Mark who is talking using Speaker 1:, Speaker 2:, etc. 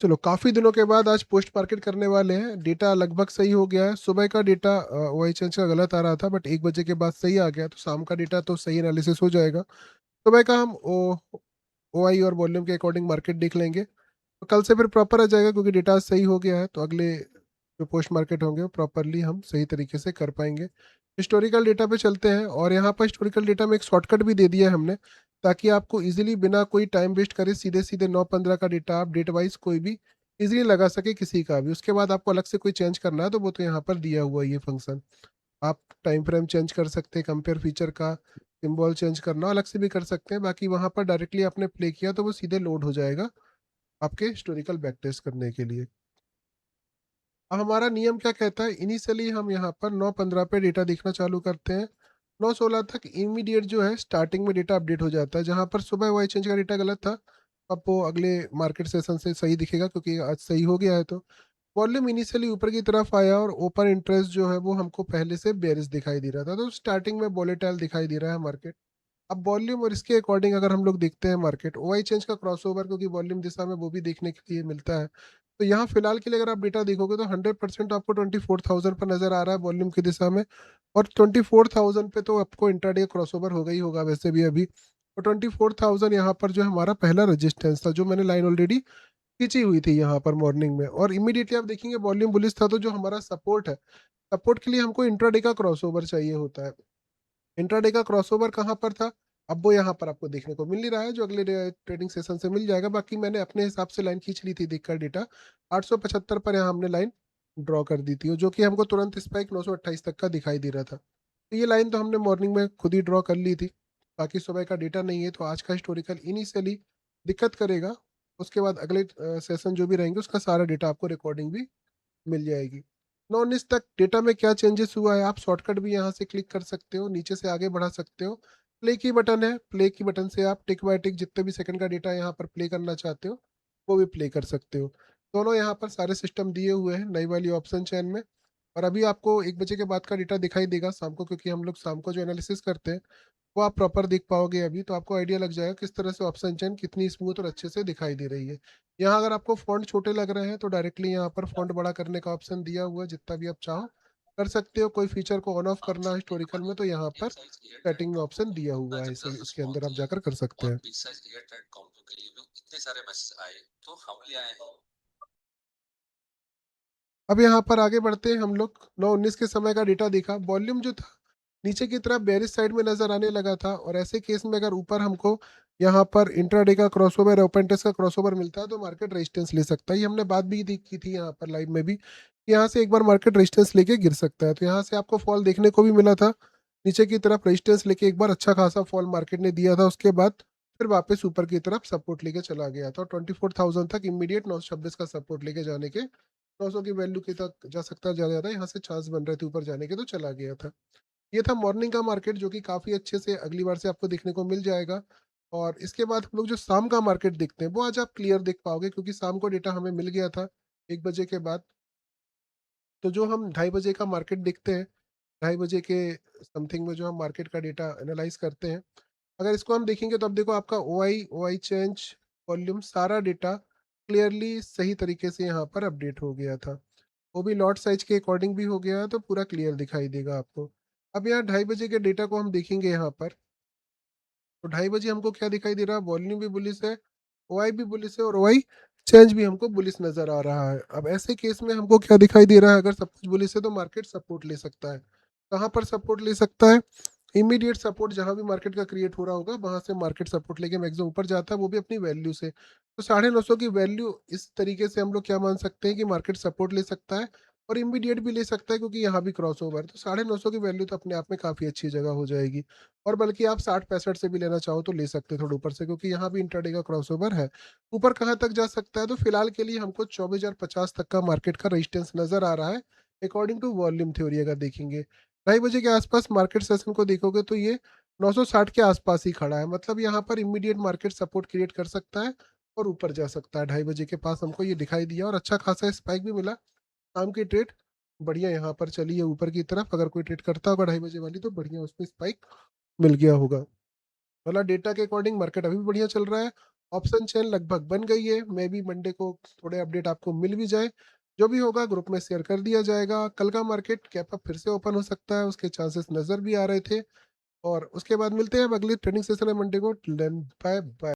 Speaker 1: चलो काफ़ी दिनों के बाद आज पोस्ट मार्केट करने वाले हैं। डेटा लगभग सही हो गया है। सुबह का डेटा वही चेंज का गलत आ रहा था, बट 1 बजे के बाद सही आ गया, तो शाम का डेटा तो सही एनालिसिस हो जाएगा। सुबह का हम ओ ओआई और वॉल्यूम के अकॉर्डिंग मार्केट देख लेंगे। तो कल से फिर प्रॉपर आ जाएगा, क्योंकि डेटा सही हो गया है, तो अगले जो पोस्ट मार्केट होंगे वो प्रॉपरली हम सही तरीके से कर पाएंगे। हिस्टोरिकल डेटा पे चलते हैं, और यहाँ पर हिस्टोरिकल डेटा में एक शॉर्टकट भी दे दिया है हमने, ताकि आपको इजीली बिना कोई टाइम वेस्ट करे सीधे सीधे 9-15 का डेटा आप डेट वाइज कोई भी इजीली लगा सके, किसी का भी। उसके बाद आपको अलग से कोई चेंज करना है तो वो तो यहाँ पर दिया हुआ है ये फंक्शन। आप टाइम फ्रेम चेंज कर सकते हैं, कंपेयर फीचर का सिंबल चेंज करना अलग से भी कर सकते हैं। बाकी वहाँ पर डायरेक्टली आपने प्ले किया तो वो सीधे लोड हो जाएगा आपके हिस्टोरिकल बैक टेस्ट करने के लिए। अब हमारा नियम क्या कहता है, इनिशियली हम यहाँ पर 9-15 पे डेटा देखना चालू करते हैं। 9-16 तक इमीडिएट जो है स्टार्टिंग में डेटा अपडेट हो जाता है। जहाँ पर सुबह वाई चेंज का डेटा गलत था, अब वो अगले मार्केट सेशन से सही दिखेगा, क्योंकि आज सही हो गया है। तो वॉल्यूम इनिशियली ऊपर की तरफ आया, और ओपन इंटरेस्ट जो है वो हमको पहले से बेरिश दिखाई दे रहा था, तो स्टार्टिंग में वॉलेटाइल दिखाई दे रहा है मार्केट। अब वॉल्यूम और इसके अकॉर्डिंग अगर हम लोग देखते हैं मार्केट ओवाई चेंज का क्रॉसओवर, क्योंकि वॉल्यूम दिशा में वो भी देखने के लिए मिलता है। तो यहाँ फिलहाल के लिए अगर आप डेटा देखोगे तो 100% आपको 24,000 पर नजर आ रहा है वॉल्यूम की दिशा में। और 24,000 पे तो आपको इंट्राडे क्रॉसओवर होगा ही होगा वैसे भी अभी। और 24,000 यहाँ पर जो है हमारा पहला रेजिस्टेंस था, जो मैंने लाइन ऑलरेडी खींची हुई थी यहाँ पर मॉर्निंग में। और इमीडिएटली आप देखेंगे वॉल्यूम बुलिश था, तो जो हमारा सपोर्ट है, सपोर्ट के लिए हमको इंट्राडे का क्रॉसओवर चाहिए होता है। इंट्राडे का क्रॉसओवर कहाँ पर था, अब वो यहाँ पर आपको देखने को मिल नहीं रहा है, जो अगले ट्रेडिंग सेशन से मिल जाएगा। बाकी मैंने अपने हिसाब से लाइन खींच ली थी देखकर डेटा। 875 पर यहाँ हमने लाइन ड्रॉ कर दी थी, जो कि हमको तुरंत स्पाइक 928 तक का दिखाई दे रहा था। तो ये लाइन तो हमने मॉर्निंग में खुद ही ड्रॉ कर ली थी। बाकी सुबह का डेटा नहीं है, तो आज का हिस्टोरिकल इनिशियली दिक्कत करेगा। उसके बाद अगले सेशन जो भी रहेंगे उसका सारा डेटा आपको रिकॉर्डिंग भी मिल जाएगी। 9-19 तक डेटा में क्या चेंजेस हुआ है, आप शॉर्टकट भी यहाँ से क्लिक कर सकते हो, नीचे से आगे बढ़ा सकते हो। प्ले की बटन है, प्ले की बटन से आप टिक बाय टिक जितने भी सेकंड का डेटा यहाँ पर प्ले करना चाहते हो वो भी प्ले कर सकते हो। दोनों यहाँ पर सारे सिस्टम दिए हुए हैं नई वाली ऑप्शन चैन में। और अभी आपको 1 बजे के बाद का डेटा दिखाई देगा शाम को, क्योंकि हम लोग शाम को जो एनालिसिस करते हैं वो आप प्रॉपर देख पाओगे अभी, तो आपको आइडिया लग जाएगा किस तरह से ऑप्शन चेन कितनी स्मूथ और अच्छे से दिखाई दे रही है। यहाँ अगर आपको फॉन्ट छोटे लग रहे हैं तो डायरेक्टली यहाँ पर फॉन्ट बड़ा करने का ऑप्शन दिया हुआ है, जितना भी आप चाहो कर सकते हो। कोई फीचर को ऑन ऑफ करना हिस्टोरिकल में तो यहाँ पर सेटिंग में ऑप्शन दिया हुआ है, इसे इसके अंदर आप जाकर कर सकते हैं। अब यहाँ पर आगे बढ़ते हैं हम लोग। 9-19 के समय का डेटा देखा, वॉल्यूम जो था नीचे की तरफ बेरिश साइड में नजर आने लगा था। और ऐसे केस में अगर ऊपर हमको यहाँ पर इंट्राडे का क्रॉसओवर ओपन टेस्ट का क्रॉसओवर मिलता है तो मार्केट रेजिस्टेंस ले सकता है। ये हमने बात भी की थी यहाँ पर लाइव में भी, कि यहाँ से एक बार मार्केट रेजिस्टेंस लेके गिर सकता है। तो यहाँ से आपको फॉल देखने को भी मिला था, नीचे की तरफ रेजिस्टेंस लेके एक बार अच्छा खासा फॉल मार्केट ने दिया था। उसके बाद फिर वापस ऊपर की तरफ सपोर्ट लेके चला गया था, 24,000 तक इमीडिएट 926 का सपोर्ट लेके जाने के, 900 की वैल्यू की तक जा सकता जा रहा था। यहाँ से चांस बन रहे थे ऊपर जाने के, तो चला गया था। ये था मॉर्निंग का मार्केट, जो कि काफी अच्छे से अगली बार से आपको देखने को मिल जाएगा। और इसके बाद हम लोग जो शाम का मार्केट देखते हैं वो आज आप क्लियर देख पाओगे, क्योंकि शाम को डेटा हमें मिल गया था 1 बजे के बाद। तो जो हम 2:30 बजे का मार्केट देखते हैं, 2:30 बजे के समथिंग में जो हम मार्केट का डेटा एनालाइज करते हैं, अगर इसको हम देखेंगे तो अब देखो आपका ओ आई चेंज वॉल्यूम सारा डेटा क्लियरली सही तरीके से यहाँ पर अपडेट हो गया था। वो भी लॉट साइज के अकॉर्डिंग भी हो गया है, तो पूरा क्लियर दिखाई देगा आपको। अब यहाँ 2:30 बजे के डेटा को हम देखेंगे यहाँ पर, तो 2:30 बजे हमको क्या दिखाई दे रहा है, वॉल्यूम भी बुलिश है, ओआई भी बुलिश है, और ओआई चेंज भी हमको बुलिश नजर आ रहा है। अब ऐसे केस में हमको क्या दिखाई दे रहा है, अगर सब कुछ बुलिश है तो मार्केट सपोर्ट ले सकता है। कहाँ पर सपोर्ट ले सकता है, इमीडिएट सपोर्ट जहां भी मार्केट का क्रिएट हो रहा होगा वहां से मार्केट सपोर्ट लेके मैक्सिमम ऊपर जाता है, वो भी अपनी वैल्यू से। तो 950 की वैल्यू इस तरीके से हम लोग क्या मान सकते हैं कि मार्केट सपोर्ट ले सकता है और इमीडिएट भी ले सकता है, क्योंकि यहाँ भी क्रॉस ओवर। तो 950 की वैल्यू तो अपने आप में काफी अच्छी जगह हो जाएगी। और बल्कि आप 60-65 से भी लेना चाहो तो ले सकते हैं थोड़ा ऊपर से, क्योंकि यहाँ भी इंट्राडे का क्रॉस ओवर है। ऊपर कहाँ तक जा सकता है, तो फिलहाल के लिए हमको 24,050 तक का मार्केट का रेजिस्टेंस नजर आ रहा है, अकॉर्डिंग टू वॉल्यूम थ्योरी अगर देखेंगे। 2:30 बजे के आसपास मार्केट सेशन को देखोगे तो ये 960 के आसपास ही खड़ा है, मतलब यहाँ पर इमीडिएट मार्केट सपोर्ट क्रिएट कर सकता है और ऊपर जा सकता है। 2:30 बजे के पास हमको ये दिखाई दिया, और अच्छा खासा स्पाइक भी मिला। शाम की ट्रेड बढ़िया यहाँ पर चली है ऊपर की तरफ, अगर कोई ट्रेड करता होगा 2:30 बजे वाली तो बढ़िया उसमें स्पाइक मिल गया होगा। मतलब डेटा के अकॉर्डिंग मार्केट अभी भी बढ़िया चल रहा है। ऑप्शन चेन लगभग बन गई है, मे बी मंडे को थोड़े अपडेट आपको मिल भी जाए। जो भी होगा ग्रुप में शेयर कर दिया जाएगा। कल का मार्केट कैप अप फिर से ओपन हो सकता है, उसके चांसेस नज़र भी आ रहे थे। और उसके बाद मिलते हैं अब अगली ट्रेडिंग सेशन है मंडे को। Bye bye.